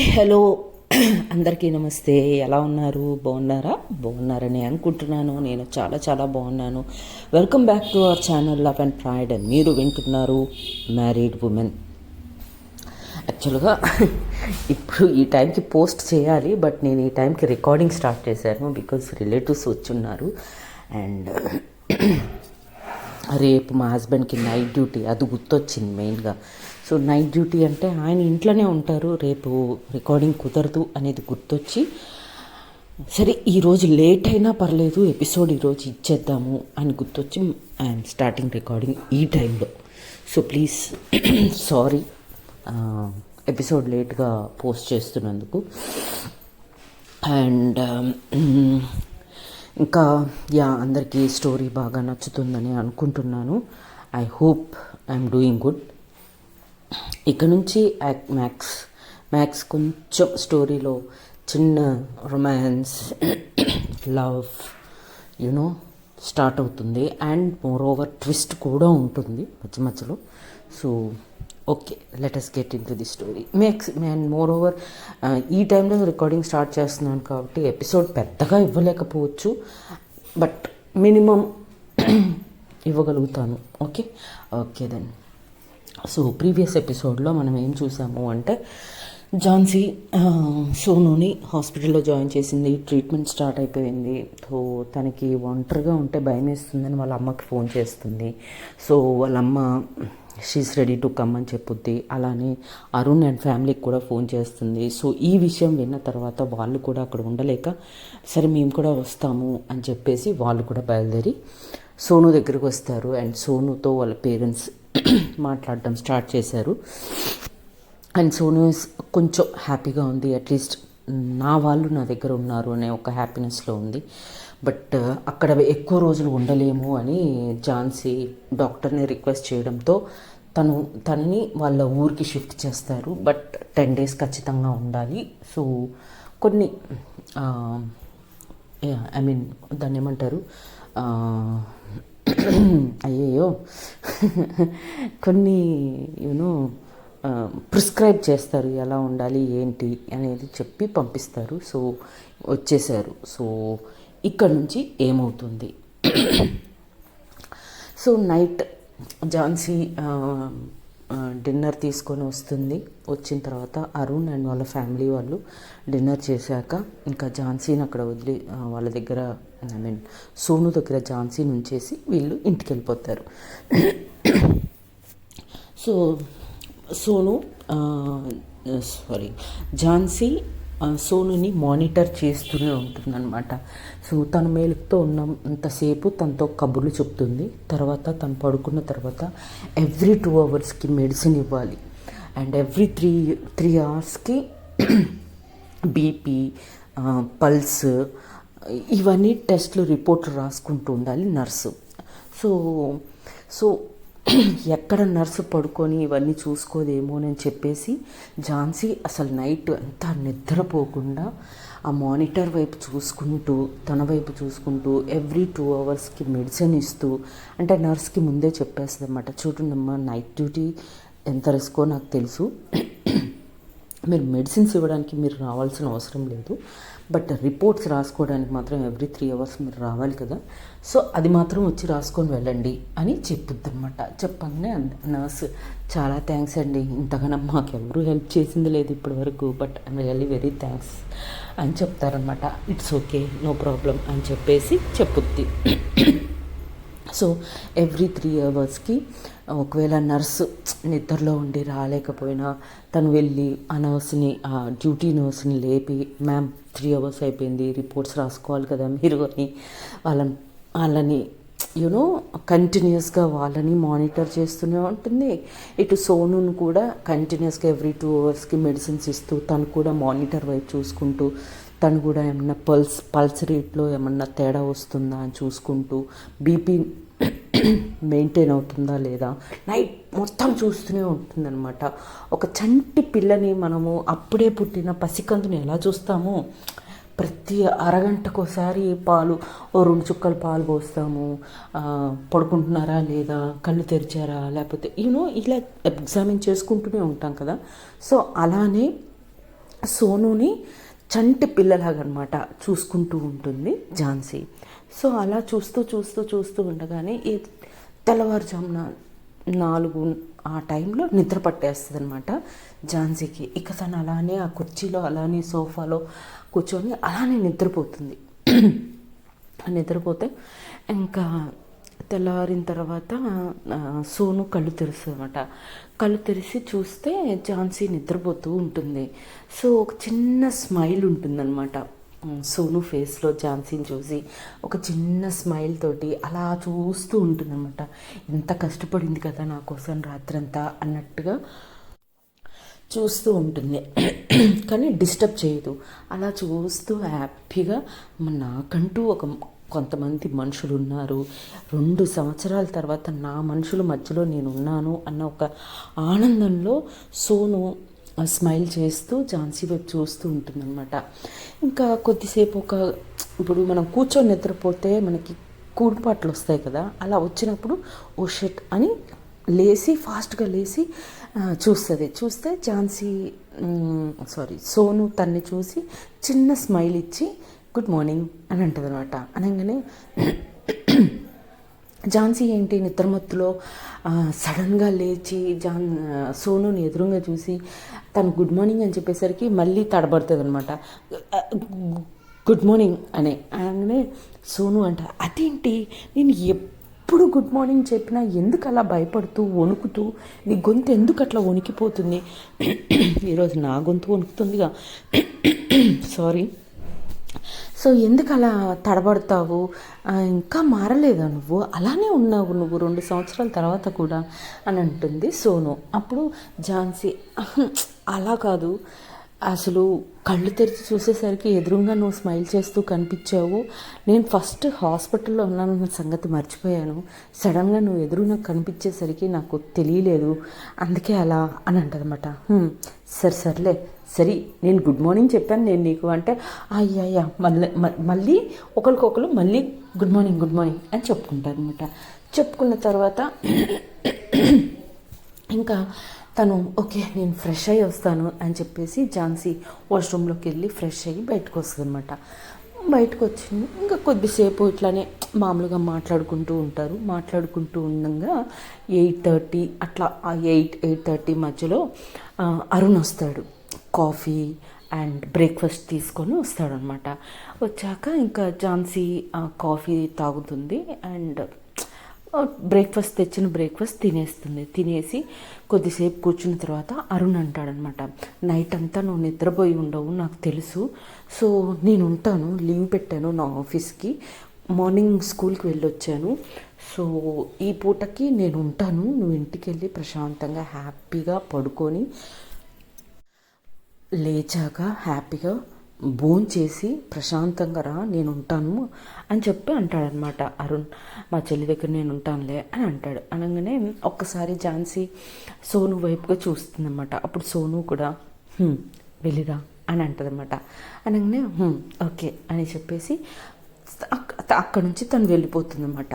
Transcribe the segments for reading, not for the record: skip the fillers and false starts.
Hi hello అందరికీ నమస్తే. ఎలా ఉన్నారు? బాగున్నారని అనుకుంటున్నాను. నేను చాలా చాలా బాగున్నాను. Welcome back to our channel love and pride. మీరు వింటున్నారు మ్యారీడ్ ఉమెన్. యాక్చువల్గా ఇప్పుడు ఈ టైంకి పోస్ట్ చేయాలి, బట్ నేను ఈ టైంకి రికార్డింగ్ స్టార్ట్ చేశాను బికాజ్ రిలేటివ్స్ వచ్చున్నారు. అండ్ రేపు మా హస్బెండ్కి నైట్ డ్యూటీ, అది గుర్తొచ్చింది మెయిన్గా. సో నైట్ డ్యూటీ అంటే ఆయన ఇంట్లోనే ఉంటారు, రేపు రికార్డింగ్ కుదరదు అనేది గుర్తొచ్చి, సరే ఈరోజు లేట్ అయినా పర్లేదు ఎపిసోడ్ ఈరోజు ఇచ్చేద్దాము అని గుర్తొచ్చి ఐఎమ్ స్టార్టింగ్ రికార్డింగ్ ఈ టైంలో. సో ప్లీజ్ సారీ ఎపిసోడ్ లేట్గా పోస్ట్ చేస్తున్నందుకు. అండ్ ఇంకా అందరికీ స్టోరీ బాగా నచ్చుతుందని అనుకుంటున్నాను. I hope I'm doing good. ఇక నుంచి మ్యాక్స్ కొంచెం స్టోరీలో చిన్న రొమాన్స్, లవ్ స్టార్ట్ అవుతుంది. అండ్ మోర్ ఓవర్ ట్విస్ట్ కూడా ఉంటుంది మధ్య మధ్యలో. So okay, let us get in to the story. And more over ఈ టైంలో రికార్డింగ్ స్టార్ట్ చేస్తున్నాను కాబట్టి ఎపిసోడ్ పెద్దగా ఇవ్వలేకపోవచ్చు, బట్ మినిమం ఇవ్వగలుగుతాను. Okay then. సో ప్రీవియస్ ఎపిసోడ్లో మనం ఏం చూసాము అంటే, ఝాన్సీ సోనుని హాస్పిటల్లో జాయిన్ చేసింది, ట్రీట్మెంట్ స్టార్ట్ అయిపోయింది. సో తనకి ఒంటరిగా ఉంటే భయం వేస్తుందని వాళ్ళ అమ్మకి ఫోన్ చేస్తుంది. సో వాళ్ళ అమ్మ షీఈస్ రెడీ టు కమ్ అని చెప్పుద్ది. అలానే అరుణ్ అండ్ ఫ్యామిలీకి కూడా ఫోన్ చేస్తుంది. సో ఈ విషయం విన్న తర్వాత వాళ్ళు కూడా అక్కడ ఉండలేక, సరే మేము కూడా వస్తాము అని చెప్పేసి వాళ్ళు కూడా బయలుదేరి సోను దగ్గరికి వస్తారు. అండ్ సోనుతో వాళ్ళ పేరెంట్స్ మాట్లాడడం స్టార్ట్ చేశారు. అండ్ సోను కొంచెం హ్యాపీగా ఉంది, అట్లీస్ట్ నా వాళ్ళు నా దగ్గర ఉన్నారు అనే ఒక హ్యాపీనెస్లో ఉంది. బట్ అక్కడ ఎక్కువ రోజులు ఉండలేము అని ఝాన్సీ డాక్టర్ని రిక్వెస్ట్ చేయడంతో తనని వాళ్ళ ఊరికి షిఫ్ట్ చేస్తారు. బట్ 10 days ఖచ్చితంగా ఉండాలి. సో కొన్ని ఐ మీన్ దాన్ని ఏమంటారు, అయ్యయ్యో కొన్ని ప్రిస్క్రైబ్ చేస్తారు, ఎలా ఉండాలి ఏంటి అనేది చెప్పి పంపిస్తారు. సో వచ్చేసారు. సో ఇక్కడ నుంచి ఏమవుతుంది, సో నైట్ ఝాన్సీ డిన్నర్ తీసుకొని వస్తుంది. వచ్చిన తర్వాత అరుణ్ అండ్ వాళ్ళ ఫ్యామిలీ వాళ్ళు డిన్నర్ చేశాక ఇంకా ఝాన్సీని అక్కడ వదిలి వాళ్ళ దగ్గర, ఐ మీన్ సోను దగ్గర ఝాన్సీని ఉంచేసి వీళ్ళు ఇంటికి వెళ్ళిపోతారు. సో ఝాన్సీ సోనుని మానిటర్ చేస్తూనే ఉంటుందన్నమాట. సో తను మేలుతో ఉన్నంతసేపు తనతో కబుర్లు చెప్తుంది. తర్వాత తను పడుకున్న తర్వాత ఎవ్రీ 2 hours మెడిసిన్ ఇవ్వాలి. And every 3 hours BP, pulse, ఇవన్నీ టెస్ట్లు రిపోర్ట్లు రాసుకుంటూ ఉండాలి నర్సు. సో ఎక్కడ నర్సు పడుకొని ఇవన్నీ చూసుకోదేమోనని చెప్పేసి ఝాన్సీ అసలు నైట్ అంతా నిద్రపోకుండా ఆ మానిటర్ వైపు చూసుకుంటూ, తన వైపు చూసుకుంటూ ఎవ్రీ 2 hours మెడిసిన్ ఇస్తూ, అంటే నర్స్కి ముందే చెప్పేస్తుంది అన్నమాట, చూడండమ్మా నైట్ డ్యూటీ ఎంత రిస్కో నాకు తెలుసు, మీరు మెడిసిన్స్ ఇవ్వడానికి మీరు రావాల్సిన అవసరం లేదు, బట్ రిపోర్ట్స్ రాసుకోవడానికి మాత్రం ఎవ్రీ 3 hours మీరు రావాలి కదా, సో అది మాత్రం వచ్చి రాసుకొని వెళ్ళండి అని చెప్పుద్దన్నమాట. చెప్పగానే నర్స్ చాలా థ్యాంక్స్ అండి, ఇంతగానో మాకు ఎవరు హెల్ప్ చేసింది లేదు ఇప్పటి వరకు, but I'm really very thanks అని చెప్తారనమాట. ఇట్స్ ఓకే, నో ప్రాబ్లం అని చెప్పేసి చెప్పుద్ది. సో ఎవ్రీ 3 hours ఒకవేళ నర్సు నిద్రలో ఉండి రాలేకపోయినా తను వెళ్ళి ఆ డ్యూటీ నర్స్ని లేపి, మ్యామ్ 3 hours అయిపోయింది, రిపోర్ట్స్ రాసుకోవాలి కదా మీరు అని వాళ్ళని కంటిన్యూస్గా వాళ్ళని మానిటర్ చేస్తూనే ఉంటుంది. ఇటు సోనును కూడా కంటిన్యూస్గా ఎవ్రీ 2 hours మెడిసిన్స్ ఇస్తూ తను కూడా మానిటర్ వైపు చూసుకుంటూ, తను కూడా ఏమన్నా పల్స్ రేట్లో ఏమన్నా తేడా వస్తుందా అని చూసుకుంటూ, బీపీ మెయింటైన్ అవుతుందా లేదా నైట్ మొత్తం చూస్తూనే ఉంటుందన్నమాట. ఒక చంటి పిల్లని మనము అప్పుడే పుట్టిన పసికందుని ఎలా చూస్తామో, ప్రతి అరగంటకోసారి పాలు 2 చుక్కలు పాలు పోస్తాము, పడుకుంటున్నారా లేదా, కళ్ళు తెరిచారా, లేకపోతే ఇలా ఎగ్జామిన్ చేసుకుంటూనే ఉంటాం కదా. సో అలానే సోనుని చంటి పిల్లలాగా అనమాట చూసుకుంటూ ఉంటుంది ఝాన్సీ. సో అలా చూస్తూ చూస్తూ చూస్తూ ఉండగానే ఈ తెల్లవారుజామున 4 ఆ టైంలో నిద్ర పట్టేస్తుంది అనమాట ఝాన్సీకి. ఇక తను అలానే ఆ కుర్చీలో అలానే సోఫాలో కూర్చొని అలానే నిద్రపోతుంది. నిద్రపోతే ఇంకా తెల్లవారిన తర్వాత సోను కళ్ళు తెరుస్తుంది అనమాట. కళ్ళు తెరిచి చూస్తే ఝాన్సీ నిద్రపోతూ ఉంటుంది. సో ఒక చిన్న స్మైల్ ఉంటుందన్నమాట సోను ఫేస్లో. ఝాన్సీని చూసి ఒక చిన్న స్మైల్ తోటి అలా చూస్తూ ఉంటుందన్నమాట. ఎంత కష్టపడింది కదా నా కోసం రాత్రంతా అన్నట్టుగా చూస్తూ ఉంటుంది. కానీ డిస్టర్బ్ చేయదు. అలా చూస్తూ హ్యాపీగా నాకంటూ కొంతమంది మనుషులు ఉన్నారు, 2 సంవత్సరాల తర్వాత నా మనుషుల మధ్యలో నేను ఉన్నాను అన్న ఒక ఆనందంలో సోను స్మైల్ చేస్తూ ఝాన్సీ వైపు చూస్తూ ఉంటుందన్నమాట. ఇంకా కొద్దిసేపు ఇప్పుడు మనం కూర్చొని నిద్రపోతే మనకి కూడిపాట్లు వస్తాయి కదా, అలా వచ్చినప్పుడు ఓ షెట్ అని ఫాస్ట్గా లేచి చూస్తే ఝాన్సీ సోను తన్ని చూసి చిన్న స్మైల్ ఇచ్చి గుడ్ మార్నింగ్ అని అంటుంది అనమాట. అనగానే ఝాన్సీ ఏంటి నిద్రమత్తులో సడన్గా లేచి సోనుని ఎదురుగా చూసి తను గుడ్ మార్నింగ్ అని చెప్పేసరికి మళ్ళీ తడబడుతుంది అనమాట. గుడ్ మార్నింగ్ అనగానే సోను అంట అదేంటి నేను ఎప్పుడు గుడ్ మార్నింగ్ చెప్పినా ఎందుకు అలా భయపడుతూ వణుకుతూ నీ గొంతు ఎందుకు అట్లా వణికిపోతుంది? ఈరోజు నా గొంతు వణుకుతుందిగా, సారీ. సో ఎందుకు అలా తడబడతావు? ఇంకా మారలేదా నువ్వు? అలానే ఉన్నావు నువ్వు 2 సంవత్సరాల తర్వాత కూడా అని అంటుంది సోను. అప్పుడు ఝాన్సీ అలా కాదు, అసలు కళ్ళు తెరిచి చూసేసరికి ఎదురుగా నువ్వు స్మైల్ చేస్తూ కనిపించావు. నేను ఫస్ట్ హాస్పిటల్లో ఉన్నానన్న సంగతి మర్చిపోయాను. సడన్గా నువ్వు ఎదురుగా కనిపించేసరికి నాకు తెలియలేదు, అందుకే అలా అని అంటదన్నమాట. సర్లే సరే నేను గుడ్ మార్నింగ్ చెప్పాను నేను నీకు అంటే అయ్యా మళ్ళీ ఒకరికొకరు మళ్ళీ గుడ్ మార్నింగ్ అని చెప్పుకుంటారు అనమాట. చెప్పుకున్న తర్వాత ఇంకా తను ఓకే నేను ఫ్రెష్ అయ్యి వస్తాను అని చెప్పేసి ఝాన్సీ వాష్రూమ్లోకి వెళ్ళి ఫ్రెష్ అయ్యి బయటకు వస్తుంది అనమాట. బయటకు వచ్చింది ఇంకా కొద్దిసేపు ఇట్లానే మామూలుగా మాట్లాడుకుంటూ ఉంటారు. మాట్లాడుకుంటూ ఉండగా 8:30 అట్లా 8:30 మధ్యలో అరుణ్ వస్తాడు. కాఫీ అండ్ బ్రేక్ఫాస్ట్ తీసుకొని వస్తాడనమాట. వచ్చాక ఇంకా ఝాన్సీ కాఫీ తాగుతుంది అండ్ తెచ్చిన బ్రేక్ఫాస్ట్ తినేసి కొద్దిసేపు కూర్చున్న తర్వాత అరుణ్ అంటాడనమాట, నైట్ అంతా నువ్వు నిద్రపోయి ఉండవు నాకు తెలుసు, సో నేను ఉంటాను, లీవ్ పెట్టాను నా ఆఫీస్కి, మార్నింగ్ స్కూల్కి వెళ్ళొచ్చాను, సో ఈ పూటకి నేను ఉంటాను, నువ్వు ఇంటికి వెళ్ళి ప్రశాంతంగా హ్యాపీగా పడుకొని లేచాక హ్యాపీగా భోంచేసి ప్రశాంతంగా రా నేను ఉంటాను అని చెప్పి అంటాడనమాట అరుణ్. మా చెల్లి దగ్గర నేను ఉంటానులే అని అంటాడు. అనగానే ఒక్కసారి ఝాన్సీ సోను వైపుగా చూస్తుందన్నమాట. అప్పుడు సోను కూడా వెళ్ళిరా అని అంటదన్నమాట. అనగానే ఓకే అని చెప్పేసి అక్కడి నుంచి తను వెళ్ళిపోతుందన్నమాట.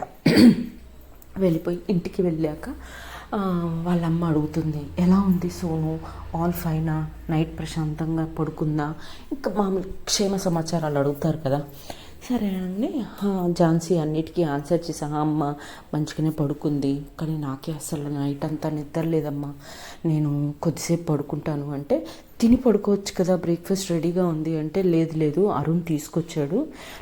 వెళ్ళిపోయి ఇంటికి వెళ్ళాక వాళ్ళ అమ్మ అడుగుతుంది, ఎలా ఉంది సోను, ఆల్ ఫైనా, నైట్ ప్రశాంతంగా పడుకుందా, ఇంకా మామూలు క్షేమ సమాచారాలు అడుగుతారు కదా. సరే అండి ఝాన్సీ అన్నిటికీ ఆన్సర్ చేసా, అమ్మ మంచిగానే పడుకుంది, కానీ నాకే అసలు నైట్ అంతా నిద్ర లేదమ్మా, నేను కొద్దిసేపు పడుకుంటాను అంటే, తిని పడుకోవచ్చు కదా, బ్రేక్ఫాస్ట్ రెడీగా ఉంది అంటే, లేదు అరుణ్ తీసుకొచ్చాడు,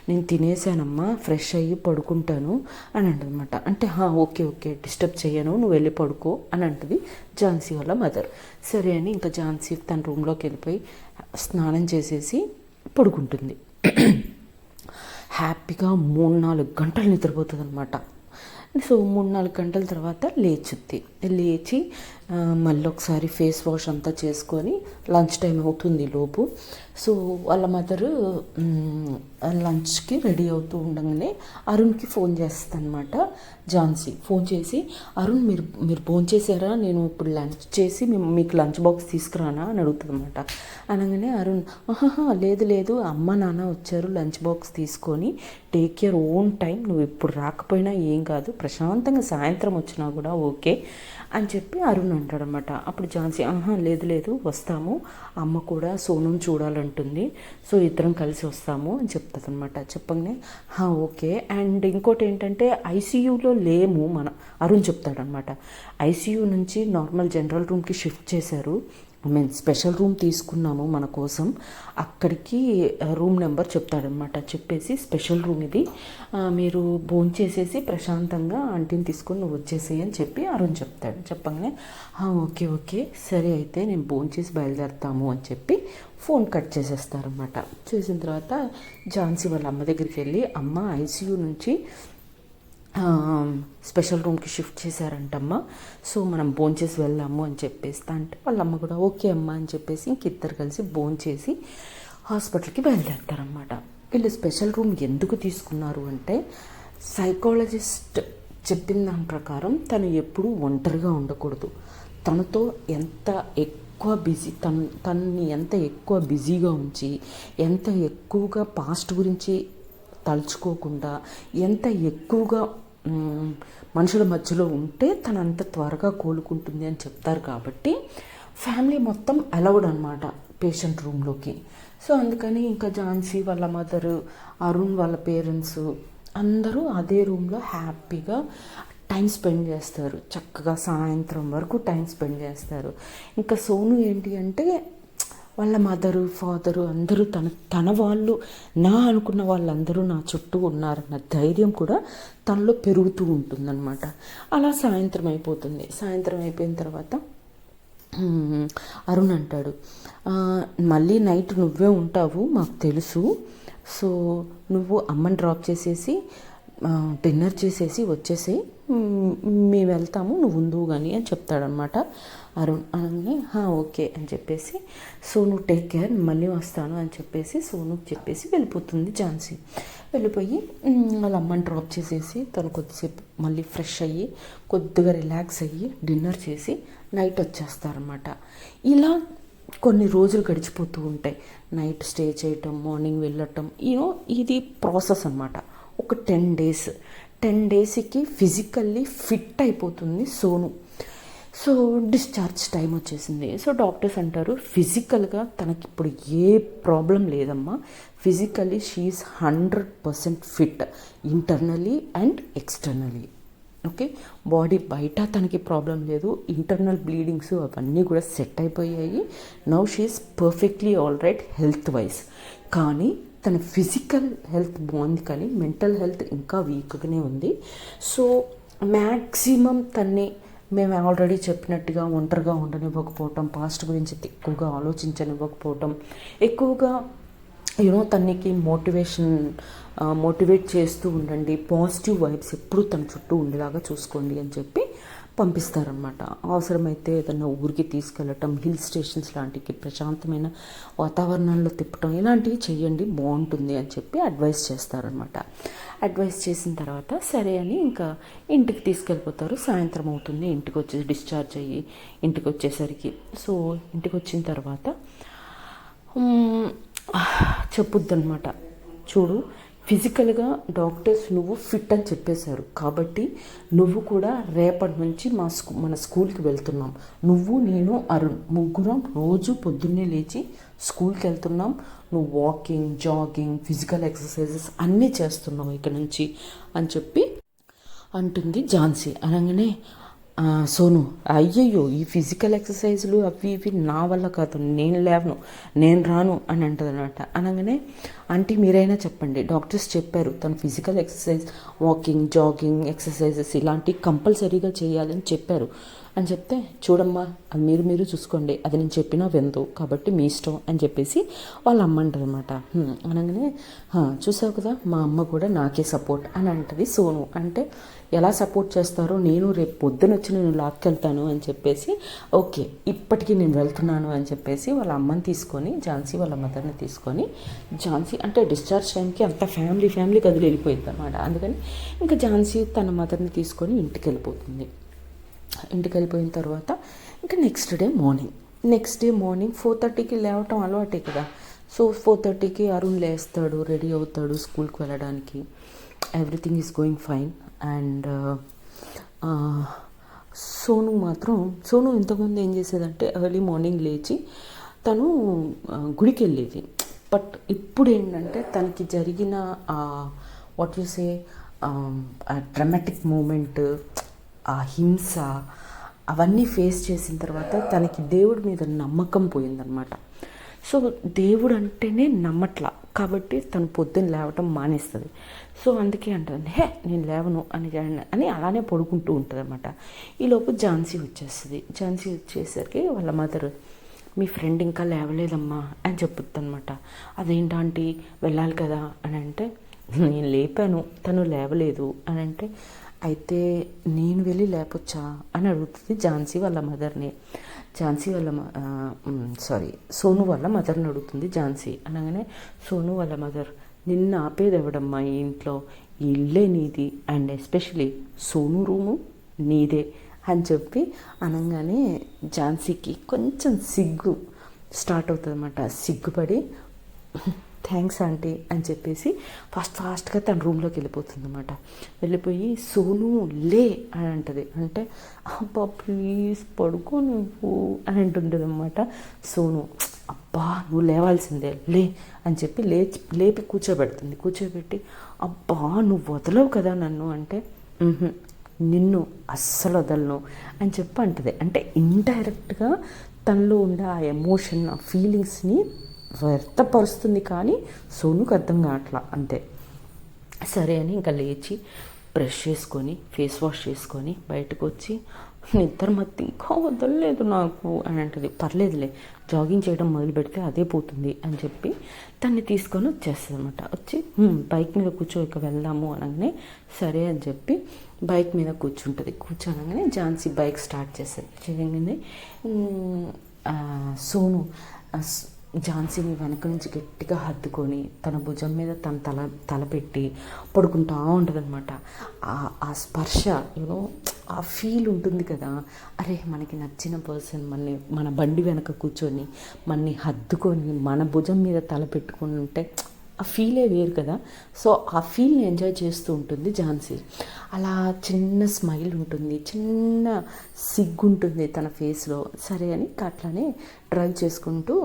నేను తినేసానమ్మా, ఫ్రెష్ అయ్యి పడుకుంటాను అని అంటదన్నమాట. అంటే ఓకే డిస్టర్బ్ చేయను, నువ్వు వెళ్ళి పడుకో అని అంటుంది ఝాన్సీ వాళ్ళ మదర్. సరే అని ఇంకా ఝాన్సీ తన రూమ్లోకి వెళ్ళిపోయి స్నానం చేసేసి పడుకుంటుంది. హ్యాపీగా 3-4 గంటలు నిద్రపోతుంది అనమాట. సో 3-4 గంటల తర్వాత లేచి మళ్ళీ ఒకసారి ఫేస్ వాష్ అంతా చేసుకొని లంచ్ టైం అవుతుంది లోపు. సో వాళ్ళ మదరు లంచ్కి రెడీ అవుతూ ఉండగానే అరుణ్కి ఫోన్ చేస్తుంది అనమాట ఝాన్సీ. ఫోన్ చేసి, అరుణ్ మీరు ఫోన్ చేశారా, నేను ఇప్పుడు లంచ్ చేసి మీకు లంచ్ బాక్స్ తీసుకురానా అని అడుగుతుంది అనమాట. అనగానే అరుణ్ లేదు అమ్మ నాన్న వచ్చారు లంచ్ బాక్స్ తీసుకొని, టేక్ యూర్ ఓన్ టైం, నువ్వు ఇప్పుడు రాకపోయినా ఏం కాదు, ప్రశాంతంగా సాయంత్రం వచ్చినా కూడా ఓకే అని చెప్పి అరుణ్ అంటాడనమాట. అప్పుడు ఝాన్సీ లేదు లేదు వస్తాము, అమ్మ కూడా సోనుని చూడాలంటుంది, సో ఇద్దరం కలిసి వస్తాము అని చెప్తుంది అనమాట. చెప్పగానే ఓకే. అండ్ ఇంకోటి ఏంటంటే ఐసీయూలో లేము అరుణ్ చెప్తాడనమాట. ఐసీయూ నుంచి నార్మల్ జనరల్ రూమ్కి షిఫ్ట్ చేశారు, స్పెషల్ రూమ్ తీసుకున్నాము మన కోసం, అక్కడికి రూమ్ నెంబర్ చెప్తాడనమాట. చెప్పేసి స్పెషల్ రూమ్ ఇది, మీరు భోంచేసేసి ప్రశాంతంగా ఆంటీని తీసుకొని నువ్వు వచ్చేసేయి అని చెప్పి అరుణ్ చెప్తాడు. చెప్పగానే ఓకే ఓకే సరే అయితే నేను భోంచేసి బయలుదేరుతాము అని చెప్పి ఫోన్ కట్ చేసేస్తారనమాట. చేసిన తర్వాత ఝాన్సీ వాళ్ళ అమ్మ దగ్గరికి వెళ్ళి, అమ్మ ఐసీయూ నుంచి స్పెషల్ రూమ్కి షిఫ్ట్ చేశారంటమ్మా, సో మనం భోంచేసి వెళ్దాము అని చెప్పేస్తా అంటే వాళ్ళ అమ్మ కూడా ఓకే అమ్మ అని చెప్పేసి ఇద్దరు కలిసి భోంచేసి హాస్పిటల్కి బయలుదేరుతారనమాట. వీళ్ళు స్పెషల్ రూమ్ ఎందుకు తీసుకున్నారు అంటే సైకాలజిస్ట్ చెప్పిన దాని ప్రకారం తను ఎప్పుడూ ఒంటరిగా ఉండకూడదు, తనతో ఎంత ఎక్కువ తనని ఎంత ఎక్కువ బిజీగా ఉంచి, ఎంత ఎక్కువగా పాస్ట్ గురించి తలుచుకోకుండా, ఎంత ఎక్కువగా మనుషుల మధ్యలో ఉంటే తను అంత త్వరగా కోలుకుంటుంది అని చెప్తారు. కాబట్టి ఫ్యామిలీ మొత్తం అలౌడ్ అనమాట పేషెంట్ రూమ్లోకి. సో అందుకని ఇంకా ఝాన్సీ వాళ్ళ మదరు, అరుణ్ వాళ్ళ పేరెంట్స్ అందరూ అదే రూమ్లో హ్యాపీగా టైం స్పెండ్ చేస్తారు, చక్కగా సాయంత్రం వరకు టైం స్పెండ్ చేస్తారు. ఇంకా సోను ఏంటి అంటే వాళ్ళ మదరు ఫాదరు అందరూ తన వాళ్ళు అనుకున్న వాళ్ళందరూ నా చుట్టూ ఉన్నారన్న ధైర్యం కూడా తనలో పెరుగుతూ ఉంటుందన్నమాట. అలా సాయంత్రం అయిపోతుంది. సాయంత్రం అయిపోయిన తర్వాత అరుణ్ అంటాడు, మళ్ళీ నైట్ నువ్వే ఉంటావు మాకు తెలుసు, సో నువ్వు అమ్మని డ్రాప్ చేసేసి డిన్నర్ చేసేసి వచ్చేసి మేము వెళ్తాము, నువ్వు ఉందువు కానీ అని చెప్తాడనమాట అరుణ్. అనగానే ఓకే అని చెప్పేసి సోను టేక్ కేర్ మళ్ళీ వస్తాను అని చెప్పేసి సోనుకి చెప్పేసి వెళ్ళిపోతుంది ఝాన్సీ. వెళ్ళిపోయి వాళ్ళ అమ్మని డ్రాప్ చేసేసి తను కొద్దిసేపు మళ్ళీ ఫ్రెష్ అయ్యి కొద్దిగా రిలాక్స్ అయ్యి డిన్నర్ చేసి నైట్ వచ్చేస్తారనమాట. ఇలా కొన్ని రోజులు గడిచిపోతూ ఉంటాయి. నైట్ స్టే చేయటం, మార్నింగ్ వెళ్ళటం, ఇది ప్రాసెస్ అనమాట. ఒక 10 డేస్కి ఫిజికల్లీ ఫిట్ అయిపోతుంది సోను. సో డిశ్చార్జ్ టైం వచ్చేసింది. సో డాక్టర్స్ అంటారు ఫిజికల్గా తనకి ఇప్పుడు ఏ ప్రాబ్లం లేదమ్మా, physically she's 100% fit internally and externally. Okay, body బయట తనకి ప్రాబ్లం లేదు, ఇంటర్నల్ బ్లీడింగ్స్ అవన్నీ కూడా సెట్ అయిపోయాయి. Now she's perfectly all right health wise. కానీ తన ఫిజికల్ హెల్త్ బాగుంది కానీ మెంటల్ హెల్త్ ఇంకా వీక్గానే ఉంది. సో మ్యాక్సిమం తన్ని మేము ఆల్రెడీ చెప్పినట్టుగా ఒంటరిగా ఉండనివ్వకపోవటం, పాస్ట్ గురించి ఎక్కువగా ఆలోచించనివ్వకపోవటం, ఎక్కువగా తనకి మోటివేట్ చేస్తూ ఉండండి, పాజిటివ్ వైబ్స్ ఎప్పుడూ తన చుట్టూ ఉండేలాగా చూసుకోండి అని చెప్పి పంపిస్తారనమాట. అవసరమైతే ఏదన్నా ఊరికి తీసుకెళ్ళటం, హిల్ స్టేషన్స్ లాంటివి ప్రశాంతమైన వాతావరణంలో తిప్పటం, ఇలాంటివి చేయండి బాగుంటుంది అని చెప్పి అడ్వైస్ చేస్తారనమాట. అడ్వైస్ చేసిన తర్వాత సరే అని ఇంకా ఇంటికి తీసుకెళ్ళిపోతారు. సాయంత్రం అవుతుంది, ఇంటికి వచ్చేసి డిశ్చార్జ్ అయ్యి ఇంటికి వచ్చేసరికి. సో ఇంటికి వచ్చిన తర్వాత చెప్పుద్దనమాట, చూడు ఫిజికల్గా డాక్టర్స్ నువ్వు ఫిట్ అని చెప్పేశారు కాబట్టి నువ్వు కూడా రేపటి నుంచి మన స్కూల్కి వెళ్తున్నాం, నువ్వు నేను అరుణ్ ముగ్గురం రోజు పొద్దున్నే లేచి స్కూల్కి వెళ్తున్నాం, నువ్వు వాకింగ్, జాగింగ్, ఫిజికల్ ఎక్సర్సైజెస్ అన్నీ చేస్తున్నావు ఇక్కడ నుంచి అని చెప్పి అంటుంది ఝాన్సీ. అనగానే సోను అయ్యయ్యో ఈ ఫిజికల్ ఎక్సర్సైజ్లు అవి ఇవి నా వల్ల కాదు, నేను లేవను, నేను రాను అని అంటుంది అనమాట. అనగానే ఆంటీ మీరైనా చెప్పండి, డాక్టర్స్ చెప్పారు తను physical exercise, walking, jogging exercises ఇలాంటివి కంపల్సరీగా చేయాలని చెప్పారు అని చెప్తే, చూడమ్మా అది మీరు చూసుకోండి, అది నేను చెప్పినా వినదు కాబట్టి మీ ఇష్టం అని చెప్పేసి వాళ్ళ అమ్మ అంటారు అనమాట. అనగానే చూసావు కదా మా అమ్మ కూడా నాకే సపోర్ట్ అని అంటది సోను. అంటే ఎలా సపోర్ట్ చేస్తారో నేను రేపు పొద్దున వచ్చి నేను లాక్కెళ్తాను అని చెప్పేసి ఓకే ఇప్పటికీ నేను వెళ్తున్నాను అని చెప్పేసి వాళ్ళ అమ్మని తీసుకొని ఝాన్సీ వాళ్ళ మదర్ని తీసుకొని, ఝాన్సీ అంటే డిశ్చార్జ్ టైంకి అంత ఫ్యామిలీ కదిలి వెళ్ళిపోయింది అనమాట. అందుకని ఇంకా ఝాన్సీ తన మదర్ని తీసుకొని ఇంటికి వెళ్ళిపోతుంది. ఇంటికి వెళ్ళిపోయిన తర్వాత ఇంకా నెక్స్ట్ డే మార్నింగ్ 4:30కి లేవటం అలవాటే కదా. సో 4:30కి అరుణ్ లేస్తాడు, రెడీ అవుతాడు స్కూల్కి వెళ్ళడానికి. Everything is going fine. And Sonu ఇంతకుముందు ఏం చేసేదంటే ఎర్లీ మార్నింగ్ లేచి తను గుడికి వెళ్ళేది. బట్ ఇప్పుడు ఏంటంటే తనకి జరిగిన what you say dramatic moment, ఆ హింస అవన్నీ ఫేస్ చేసిన తర్వాత తనకి దేవుడి మీద నమ్మకం పోయిందనమాట. సో దేవుడు అంటేనే నమ్మట్లా, కాబట్టి తను పొద్దున్న లేవటం మానేస్తుంది. సో అందుకే అంటుంది నేను లేవను అని అలానే పడుకుంటూ ఉంటుంది అనమాట. ఈలోపు ఝాన్సీ వచ్చేస్తుంది. ఝాన్సీ వచ్చేసరికి వాళ్ళ మదర్, మీ ఫ్రెండ్ ఇంకా లేవలేదమ్మా అని చెప్పుద్ది అనమాట. అదేంటంటే వెళ్ళాలి కదా అని అంటే, నేను లేపాను తను లేవలేదు అని అంటే, అయితే నేను వెళ్ళి లేపొచ్చా అని అడుగుతుంది ఝాన్సీ వాళ్ళ మదర్ని. సోను వాళ్ళ మదర్ని అడుగుతుంది ఝాన్సీ. అనగానే సోను వాళ్ళ మదర్, నిన్ను ఆపేది ఎవడమ్మా ఈ ఇంట్లో, ఈ ఇల్లే నీది అండ్ ఎస్పెషలీ సోను రూము నీదే అని చెప్పి అనగానే ఝాన్సీకి కొంచెం సిగ్గు స్టార్ట్ అవుతుంది అనమాట. సిగ్గుపడి థ్యాంక్స్ ఆంటీ అని చెప్పేసి ఫాస్ట్గా తన రూమ్లోకి వెళ్ళిపోతుంది అనమాట. వెళ్ళిపోయి సోను లే అని అంటది. అంటే అబ్బా ప్లీజ్ పడుకో నువ్వు అని అంటుంటుంది అనమాట. సోను అబ్బా నువ్వు లేవాల్సిందే లే అని చెప్పి లేపి కూర్చోబెట్టి అబ్బా నువ్వు వదలవు కదా నన్ను అంటే, నిన్ను అస్సలు వదలను అని చెప్పి అంటది. అంటే ఇండైరెక్ట్గా తనలో ఉండే ఆ ఎమోషన్, ఆ ఫీలింగ్స్ని వ్యర్థపరుస్తుంది, కానీ సోనుకు అర్థం కావట్లా అంతే. సరే అని ఇంకా లేచి బ్రష్ చేసుకొని ఫేస్ వాష్ చేసుకొని బయటకు వచ్చి, నిద్ర మత్తు ఇంకా వదలలేదు నాకు అని అంటది. పర్లేదులే జాగింగ్ చేయడం మొదలు పెడితే అదే పోతుంది అని చెప్పి తన్ని తీసుకొని వచ్చేస్తుంది అనమాట. వచ్చి బైక్ మీద కూర్చో ఇక వెళ్దాము అనగానే సరే అని చెప్పి బైక్ మీద కూర్చోనగానే ఝాన్సీ బైక్ స్టార్ట్ చేయగానే సోను ఝాన్సీని వెనక నుంచి గట్టిగా హత్తుకొని తన భుజం మీద తన తల పెట్టి పడుకుంటూ ఉంటుంది అనమాట. ఆ స్పర్శ ఆ ఫీల్ ఉంటుంది కదా, అరే మనకి నచ్చిన పర్సన్ మన బండి వెనక కూర్చొని మనని హత్తుకొని మన భుజం మీద తల పెట్టుకొని ఉంటే ఆ ఫీలే వేరు కదా. సో ఆ ఫీల్ని ఎంజాయ్ చేస్తూ ఉంటుంది ఝాన్సీ. అలా చిన్న స్మైల్ ఉంటుంది, చిన్న సిగ్గు ఉంటుంది తన ఫేస్లో. సరే అని అట్లానే డ్రైవ్ చేసుకుంటూ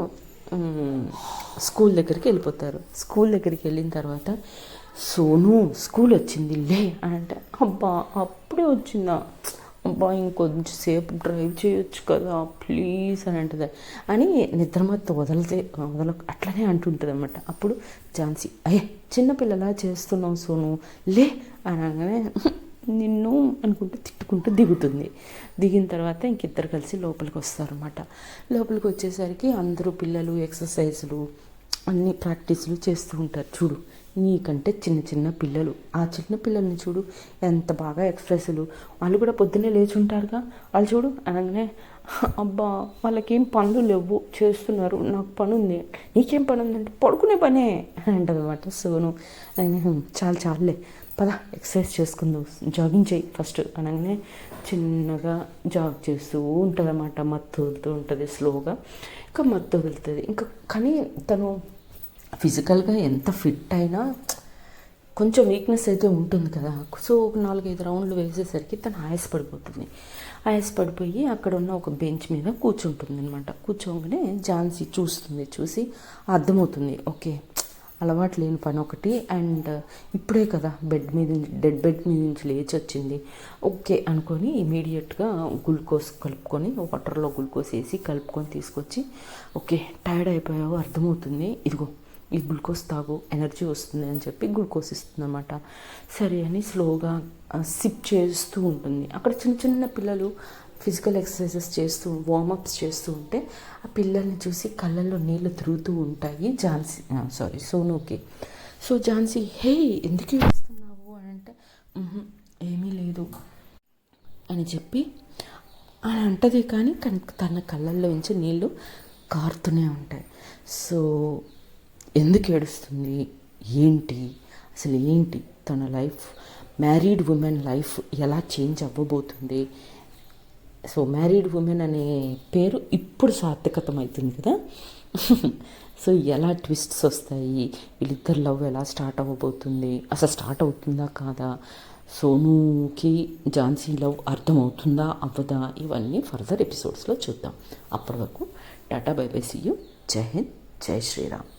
స్కూల్ దగ్గరికి వెళ్ళిపోతారు. స్కూల్ దగ్గరికి వెళ్ళిన తర్వాత సోను స్కూల్ వచ్చింది లే అని అంటే, అబ్బా అప్పుడే వచ్చిందా, అబ్బా ఇంకొంచెం సేపు డ్రైవ్ చేయొచ్చు కదా ప్లీజ్ అని అంటుంది. అని నిద్రమత్తు అట్లనే అంటుంటుంది అనమాట. అప్పుడు ఝాన్సీ చిన్నపిల్లలా చేస్తున్నావు సోను లే అనగానే నిన్ను అనుకుంటూ తిట్టుకుంటూ దిగిన తర్వాత ఇంకిద్దరు కలిసి లోపలికి వస్తారన్నమాట. లోపలికి వచ్చేసరికి అందరూ పిల్లలు ఎక్సర్సైజులు అన్ని ప్రాక్టీసులు చేస్తూ ఉంటారు. చూడు నీకంటే చిన్న పిల్లలు, ఆ చిన్న పిల్లల్ని చూడు ఎంత బాగా ఎక్సర్సైజులు, వాళ్ళు కూడా పొద్దున్నే లేచి ఉంటారుగా, వాళ్ళు చూడు అనగానే అబ్బా వాళ్ళకేం పనులు లేవు చేస్తున్నారు, నాకు పని ఉంది. నీకేం పని ఉందంటే పడుకునే పనే అని అంటుంది అనమాట సోను. చాలులే పద ఎక్సర్సైజ్ చేసుకుందాం, జాగింగ్ చేయి ఫస్ట్ అనగానే చిన్నగా జాగ్ చేస్తూ ఉంటుంది అన్నమాట. మత్తు వదులుతూ ఉంటుంది స్లోగా, ఇంకా మత్తు వదులుతుంది. ఇంకా కానీ తను ఫిజికల్గా ఎంత ఫిట్ అయినా కొంచెం వీక్నెస్ అయితే ఉంటుంది కదా. సో 4-5 రౌండ్లు వేసేసరికి తను ఆయాసపడిపోయి అక్కడ ఉన్న ఒక బెంచ్ మీద కూర్చుంటుంది అనమాట. కూర్చోగానే ఝాన్సీ చూసి అర్థమవుతుంది, ఓకే అలవాటు లేని పని ఒకటి, అండ్ ఇప్పుడే కదా డెడ్ బెడ్ మీద నుంచి లేచి వచ్చింది, ఓకే అనుకొని ఇమీడియట్గా గ్లూకోజ్ కలుపుకొని వాటర్లో గ్లూకోజ్ వేసి కలుపుకొని తీసుకొచ్చి, ఓకే టైర్డ్ అయిపోయావు అర్థమవుతుంది, ఇదిగో ఈ గ్లూకోజ్ తాగు ఎనర్జీ వస్తుంది అని చెప్పి గ్లూకోజ్ ఇస్తుంది అన్నమాట. సరే అని స్లోగా సిప్ చేస్తూ ఉంటుంది. అక్కడ చిన్న పిల్లలు ఫిజికల్ ఎక్సర్సైజెస్ చేస్తూ వార్మప్స్ చేస్తూ ఉంటే ఆ పిల్లల్ని చూసి కళ్ళల్లో నీళ్ళు తిరుగుతూ ఉంటాయి సోనుకి. సో ఝాన్సీ ఎందుకు ఏడుస్తున్నావు అని అంటే, ఏమీ లేదు అని చెప్పి అని అంటది. కానీ తన కళ్ళల్లో నుంచి నీళ్ళు కారుతూనే ఉంటాయి. సో ఎందుకు ఏడుస్తుంది, అసలు ఏంటి తన లైఫ్, మ్యారీడ్ ఉమెన్ లైఫ్ ఎలా చేంజ్ అవ్వబోతుంది. సో మ్యారీడ్ ఉమెన్ అనే పేరు ఇప్పుడు సార్థకతం అవుతుంది కదా. సో ఎలా ట్విస్ట్స్ వస్తాయి, వీళ్ళిద్దరు లవ్ ఎలా స్టార్ట్ అవ్వబోతుంది, అసలు స్టార్ట్ అవుతుందా కాదా, సోనుకి ఝాన్సీ లవ్ అర్థమవుతుందా అవ్వదా ఇవన్నీ ఫర్దర్ ఎపిసోడ్స్లో చూద్దాం. అప్పటి వరకు tata bye bye, see you. Jai Hind, జై శ్రీరామ్.